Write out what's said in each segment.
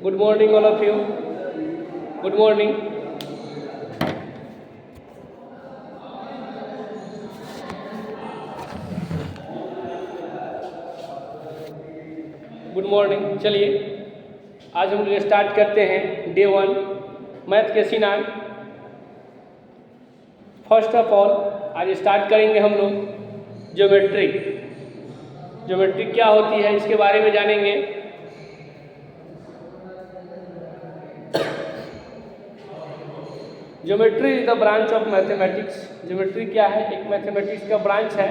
Good morning, all of you. Good morning. Good morning. चलिए आज हम लोग स्टार्ट करते हैं डे 1 मैथ के सिनान। फर्स्ट ऑफ ऑल आज स्टार्ट करेंगे हम लोग ज्योमेट्री। ज्योमेट्री क्या होती है इसके बारे में जानेंगे। Geometry is the branch of mathematics. Geometry क्या है? एक मैथमेटिक्स का ब्रांच है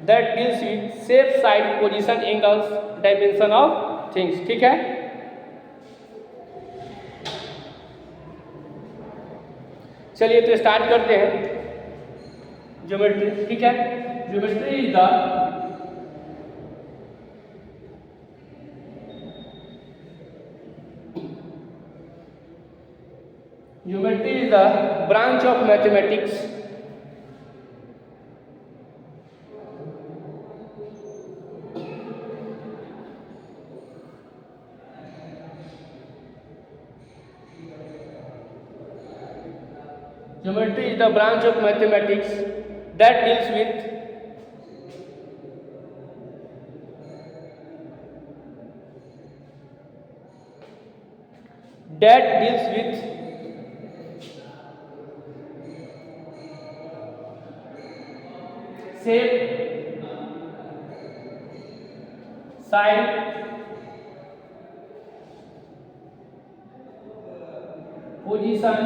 that deals with shape, side, position, angles, dimension of things. ठीक है। चलिए तो स्टार्ट करते हैं ज्योमेट्री। ठीक है। Geometry is the Geometry is the branch of mathematics Geometry is the branch of mathematics that deals with shape, side, position,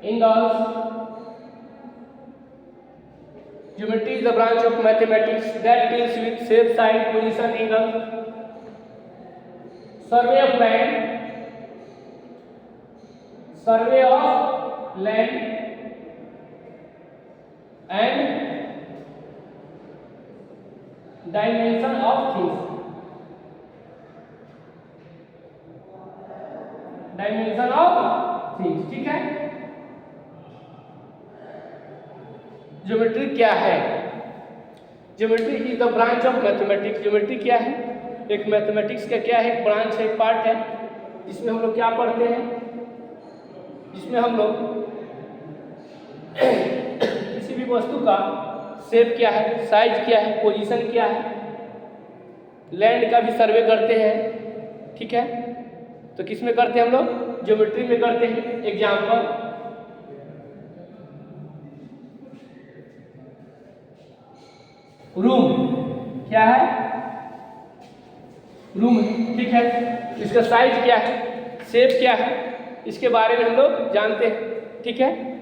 angles. Geometry is the branch of mathematics that deals with shape, side, position, angle, survey of land and dimension of things। Dimension of things. ठीक है। Geometry क्या है? Geometry is the branch of mathematics. Geometry क्या है? एक mathematics का क्या है? एक ब्रांच है, एक पार्ट है जिसमें हम लोग क्या पढ़ते हैं, जिसमें हम लोग किसी भी वस्तु का शेप क्या है, साइज क्या है, पोजीशन क्या है, लैंड का भी सर्वे करते हैं। ठीक है। तो किस में करते हैं हम लोग? ज्योमेट्री में करते हैं। एग्जाम्पल, रूम क्या है? रूम है। ठीक है। इसका साइज क्या है, शेप क्या है, इसके बारे में हम लोग जानते हैं। ठीक है।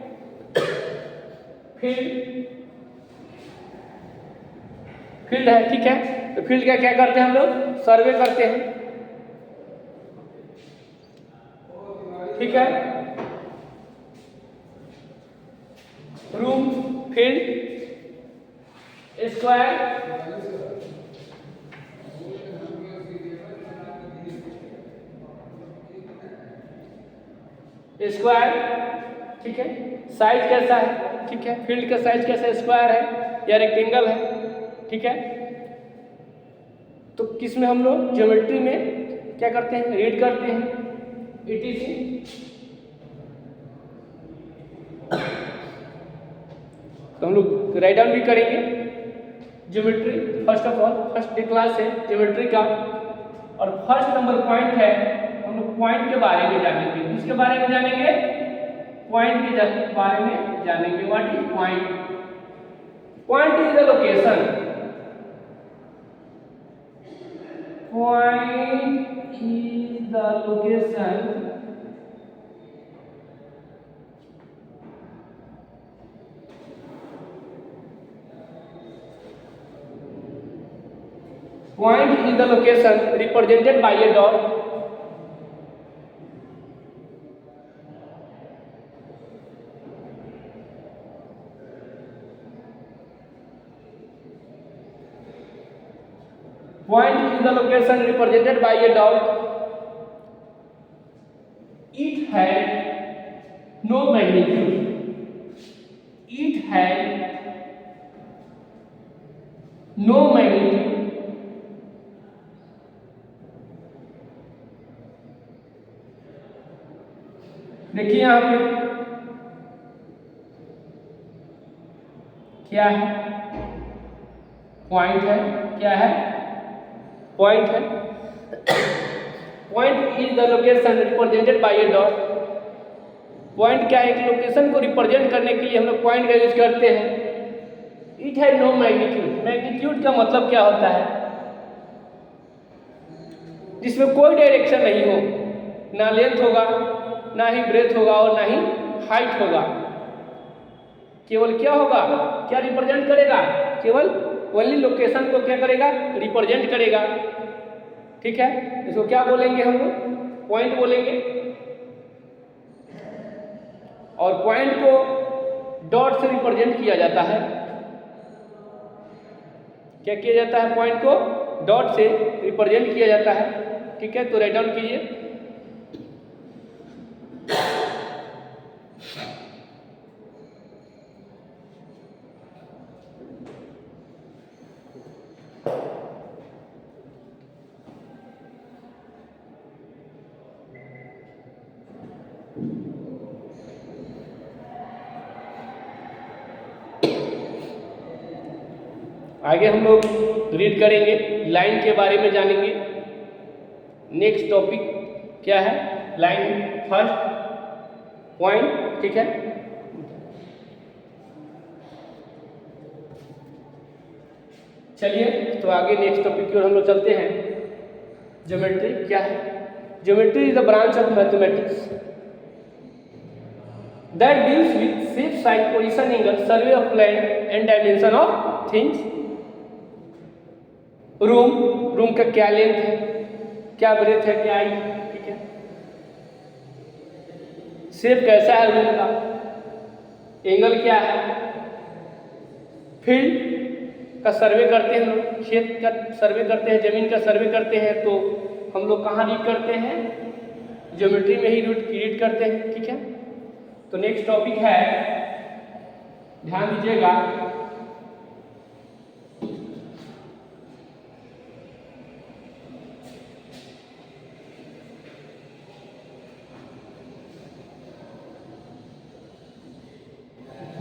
फील्ड है। ठीक है। तो फील्ड का क्या करते हैं हम लोग? सर्वे करते हैं। ठीक है। रूम, फील्ड, स्क्वायर, ठीक है। साइज कैसा है? ठीक है। फील्ड का साइज कैसा है? स्क्वायर है या रेक्टेंगल है? ठीक है। तो किस में हम लोग ज्योमेट्री में क्या करते हैं? रीड करते हैं ETC। तो हम लोग राइट डाउन भी करेंगे geometry. First of all first day class है ज्योमेट्री का, और फर्स्ट नंबर पॉइंट है हम लोग पॉइंट के बारे में जानेंगे। किसके बारे में जानेंगे? पॉइंट के बारे में जानेंगे। What is point? Point is the location. Point is the location Point is the location represented by a dot. Point is the location represented by a dot. It had no magnitude. It had no magnitude देखिए यहाँ पे क्या है, point है, क्या है, point है। Point is the location represented by A dot. Point क्या है, एक लोकेशन को रिप्रेजेंट करने के लिए हम लोग पॉइंट का यूज करते हैं। It has no magnitude. Magnitude का मतलब क्या होता है, जिसमें कोई डायरेक्शन नहीं हो, ना लेंथ होगा, ना ही ब्रेथ होगा और ना ही हाइट होगा। केवल क्या होगा, क्या रिप्रेजेंट करेगा, केवल ओनली लोकेशन को क्या करेगा, रिप्रेजेंट करेगा। ठीक है, इसको क्या बोलेंगे हम लोग, पॉइंट बोलेंगे। और पॉइंट को डॉट से रिप्रेजेंट किया जाता है। क्या किया जाता है, पॉइंट को डॉट से रिप्रेजेंट किया जाता है। ठीक है, तो राइट डाउन कीजिए। आगे हम लोग रीड करेंगे, लाइन के बारे में जानेंगे। नेक्स्ट टॉपिक क्या है, लाइन फर्स्ट पॉइंट। ठीक है, चलिए तो आगे नेक्स्ट टॉपिक की ओर हम लोग चलते हैं। ज्योमेट्री क्या है, geometry is the branch of mathematics that deals with shape, size, position, angle, survey of land and dimension of things. Room का क्या लेंथ है, क्या ब्रेथ है, क्या हाइट है। ठीक है, शेप कैसा है रूम का, एंगल क्या है, फील्ड का सर्वे करते हैं लोग, खेत का सर्वे करते हैं, जमीन का सर्वे करते हैं, तो हम लोग कहाँ रीड करते हैं, ज्योमेट्री में ही रीड करते हैं। ठीक है, तो नेक्स्ट टॉपिक है, ध्यान दीजिएगा,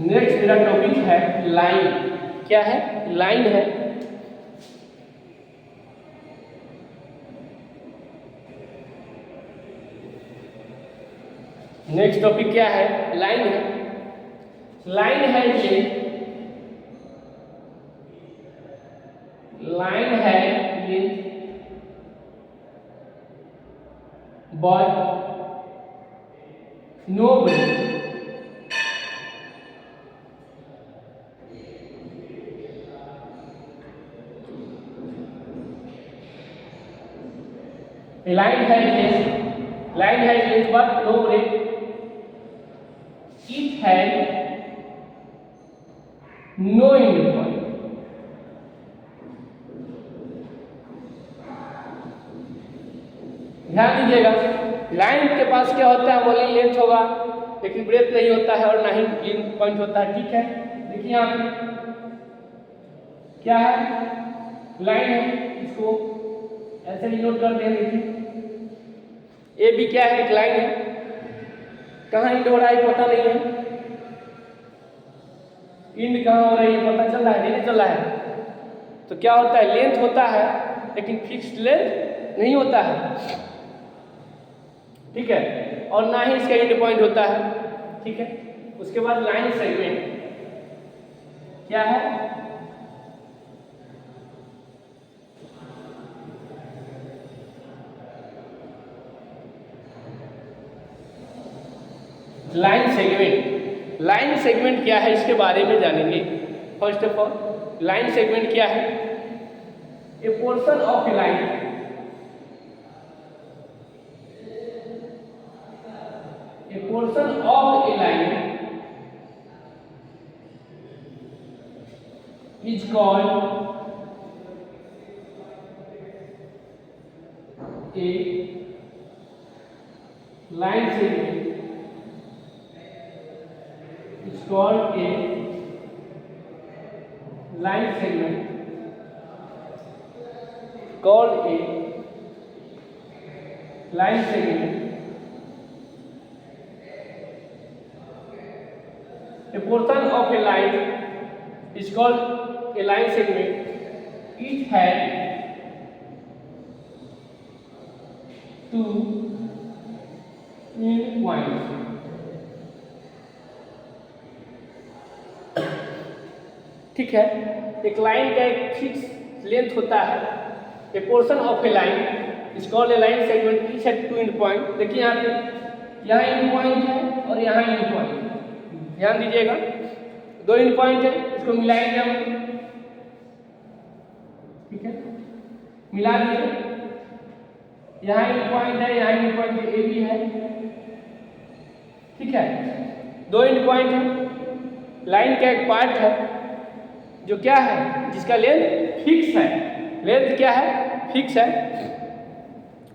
नेक्स्ट मेरा टॉपिक है लाइन। क्या है, लाइन है। नेक्स्ट टॉपिक क्या है, लाइन है। लाइन है ये, लाइन है ये, बट नो ब्रेथ। लाइन है ये, लाइन है ये, but no breadth. It had no end point. ध्यान दीजिएगा, लाइन के पास क्या होता है, ओनली लेंथ होगा, लेकिन ब्रेथ नहीं होता है और ना ही एंड पॉइंट होता है। ठीक है, देखिए यहाँ पे क्या है, लाइन है, इसको ऐसे डिनोट करते हैं। देखिए ए भी क्या है, एक लाइन है, कहाँ इंड हो रहा है पता नहीं है, इंड कहाँ हो रही है पता चल रहा है नहीं चल रहा है। तो क्या होता है, लेंथ होता है लेकिन फिक्स्ड लेंथ नहीं होता है। ठीक है, और ना ही इसका इंड पॉइंट होता है। ठीक है, उसके बाद लाइन सेगमेंट क्या है, लाइन सेगमेंट। लाइन सेगमेंट क्या है, इसके बारे में जानेंगे। First of all, line segment क्या है, a portion of a line, A portion of a line is called a line segment, is called a line segment, called a line segment A portion of a line is called a line segment. It has two end points. ठीक है, एक line का एक fix length होता है. A portion of a line is called a line segment. Each has two end point. देखिए यहाँ पे, यहाँ एंड पॉइंट है और यहाँ एंड पॉइंट. ध्यान दीजिएगा, दो एंड पॉइंट है, इसको मिलाएंगे हम. ठीक है, मिला दीजिए. यहाँ एंड पॉइंट है, यहाँ एंड पॉइंट ए भी है. ठीक है, दो एंड पॉइंट है. लाइन का एक पार्ट है जो क्या है, जिसका लेंथ फिक्स है. लेंथ क्या है, फिक्स है.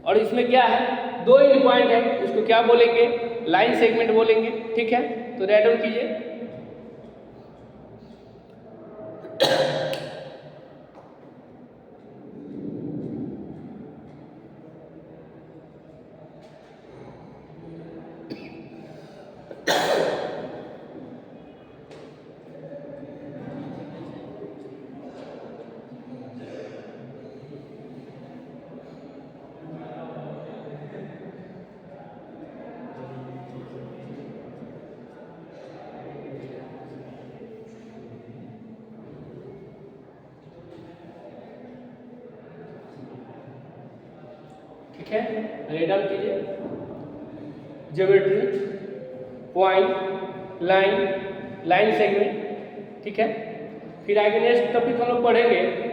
और इसमें क्या है, दो एंड पॉइंट है. इसको क्या बोलेंगे, लाइन सेगमेंट बोलेंगे. ठीक है, तो राइट डाउन कीजिए. ठीक है, राइट डाउन कीजिए. Geometry, point, line, line segment. ठीक है, फिर आगे नेक्स्ट टॉपिक हम लोग पढ़ेंगे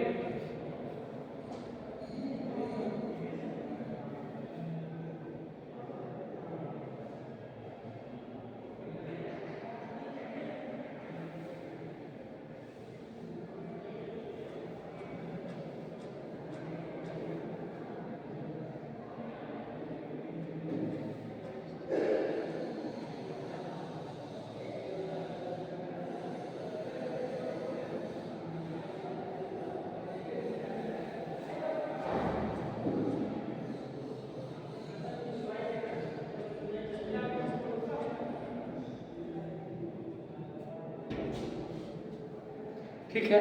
ठीक है,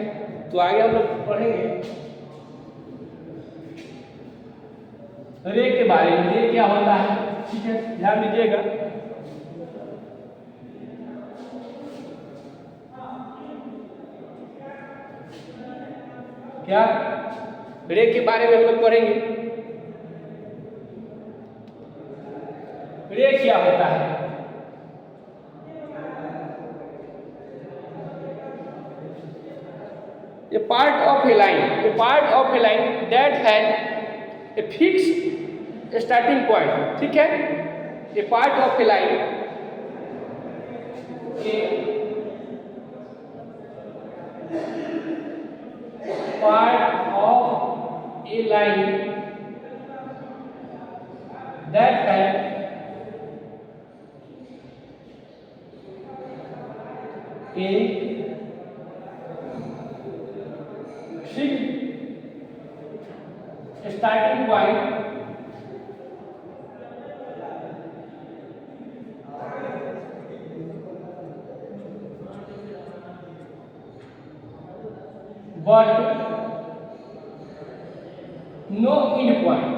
तो आगे हम लोग पढ़ेंगे रे के बारे में. रे क्या होता है, ठीक है, ध्यान दीजिएगा. क्या रे के बारे में हम लोग पढ़ेंगे. रे क्या होता है, a part of a line that has a fixed starting point. ठीक है, a part of a line, that has a starting point but no end point.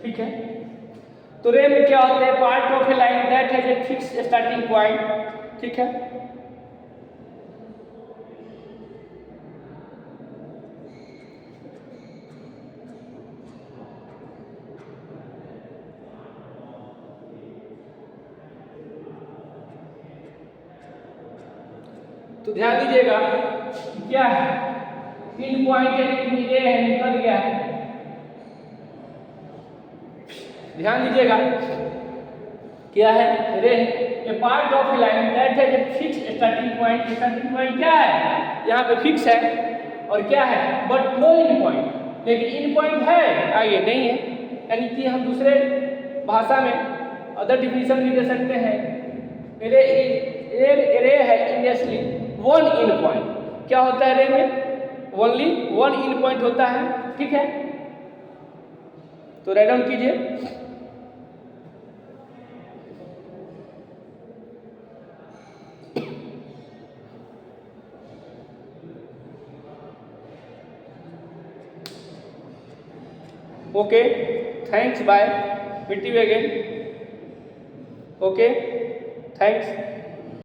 ठीक है, तो रे में क्या होता है, part of a line that has a fix starting point. ठीक है, तो ध्यान दीजिएगा क्या है, इन पॉइंट ये है, निकल गया है. ध्यान दीजिएगा क्या है, ray a part of a line that has a fix starting point. Starting point क्या है, यहाँ पे फिक्स है. और क्या है, बट नो इन पॉइंट. लेकिन इन पॉइंट है, आगे नहीं है. यानी कि हम दूसरे भाषा में अदर डिफिनेशन भी दे सकते हैं. रे है इंडेक्सली वन इन पॉइंट. क्या होता है रे में, ओनली 1 इन पॉइंट होता है, ठीक है। तो राइट डाउन कीजिए। Okay, thanks, bye, meet you again. Okay, thanks.